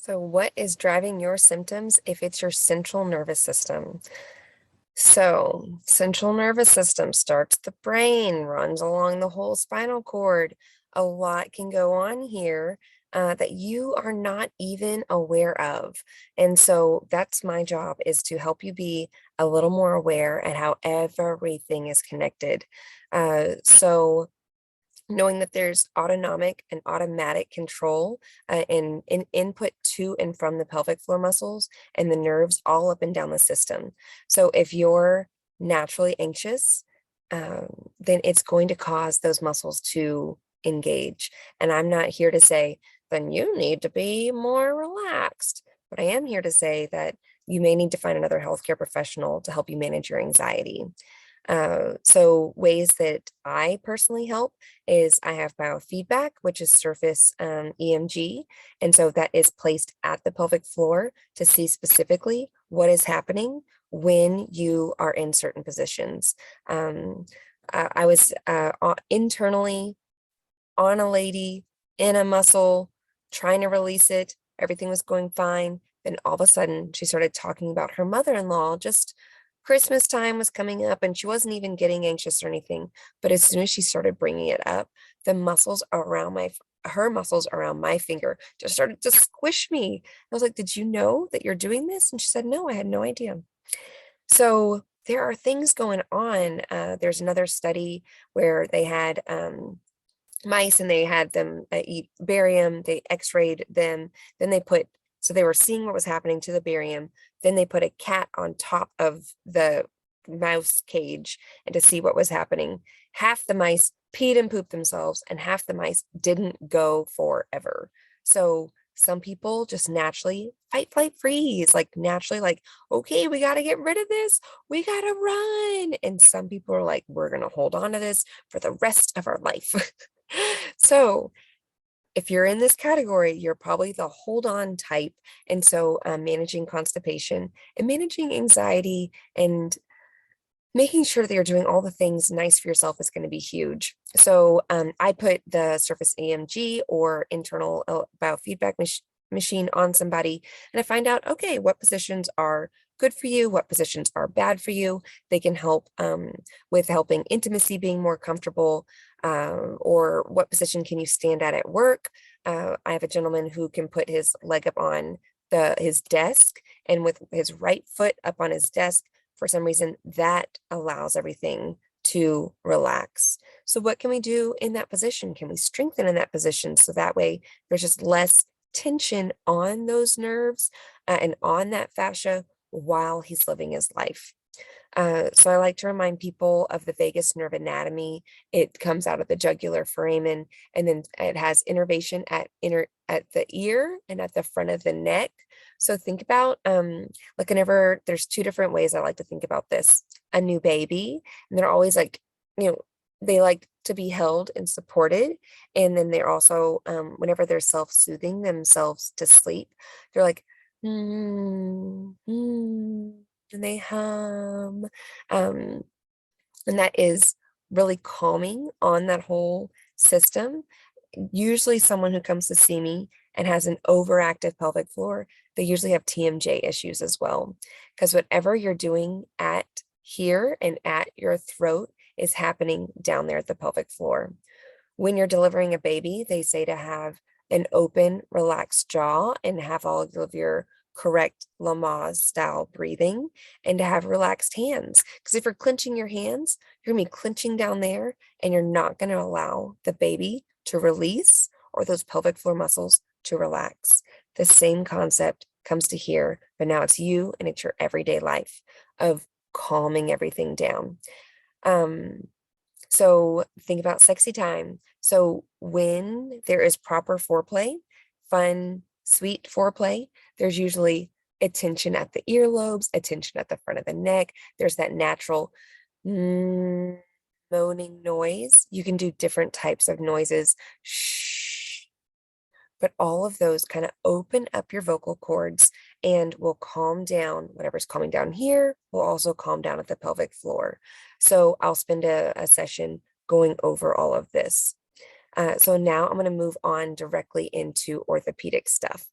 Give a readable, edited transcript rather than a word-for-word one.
So, what is driving your symptoms if it's your central nervous system? So, central nervous system starts the brain, runs along the whole spinal cord. A lot can go on here that you are not even aware of. And so, that's my job is to help you be a little more aware at how everything is connected. So, knowing that there's autonomic and automatic control and input to and from the pelvic floor muscles and the nerves all up and down the system. So if you're naturally anxious, then it's going to cause those muscles to engage. And I'm not here to say, then you need to be more relaxed. But I am here to say that you may need to find another healthcare professional to help you manage your anxiety. So ways that I personally help is I have biofeedback, which is surface EMG. And so that is placed at the pelvic floor to see specifically what is happening when you are in certain positions. I was internally on a lady in a muscle, trying to release it. Everything was going fine. Then all of a sudden, she started talking about her mother-in-law. Just Christmas time was coming up and she wasn't even getting anxious or anything. But as soon as she started bringing it up, the muscles around her muscles around my finger just started to squish me. I was like, did you know that you're doing this? And she said, no, I had no idea. So there are things going on. There's another study where they had mice and they had them eat barium, they x-rayed them, then so they were seeing what was happening to the barium, then they put a cat on top of the mouse cage and to see what was happening. Half the mice peed and pooped themselves and half the mice didn't go forever. So some people just naturally fight, flight, freeze, like naturally like, okay, we got to get rid of this. We got to run. And some people are like, we're going to hold on to this for the rest of our life. So if you're in this category, you're probably the hold on type. And so managing constipation and managing anxiety and making sure that you're doing all the things nice for yourself is going to be huge. So I put the surface EMG or internal biofeedback machine on somebody and I find out, okay, what positions are good for you, what positions are bad for you. They can help with helping intimacy being more comfortable, or what position can you stand at work. I have a gentleman who can put his leg up on his desk and with his right foot up on his desk, for some reason that allows everything to relax. So what can we do in that position? Can we strengthen in that position so that way there's just less tension on those nerves and on that fascia while he's living his life? So I like to remind people of the vagus nerve anatomy. It comes out of the jugular foramen, and then it has innervation at the ear and at the front of the neck. So think about like whenever there's two different ways I like to think about this. A new baby, and they're always like, they like to be held and supported. And then they're also, whenever they're self-soothing themselves to sleep, they're like, and they hum. And that is really calming on that whole system. Usually someone who comes to see me and has an overactive pelvic floor, they usually have TMJ issues as well. Because whatever you're doing at here and at your throat is happening down there at the pelvic floor. When you're delivering a baby, they say to have an open, relaxed jaw and have all of your correct Lamaze style breathing and to have relaxed hands. Because if you're clenching your hands, you're going to be clenching down there and you're not going to allow the baby to release or those pelvic floor muscles to relax. The same concept comes to here, but now it's you and it's your everyday life of calming everything down. So think about sexy time. So when there is proper foreplay, fun, sweet foreplay, there's usually attention at the earlobes, attention at the front of the neck. There's that natural moaning noise. You can do different types of noises. Shh. But all of those kind of open up your vocal cords and will calm down. Whatever's calming down here will also calm down at the pelvic floor. So I'll spend a session going over all of this. So now I'm going to move on directly into orthopedic stuff.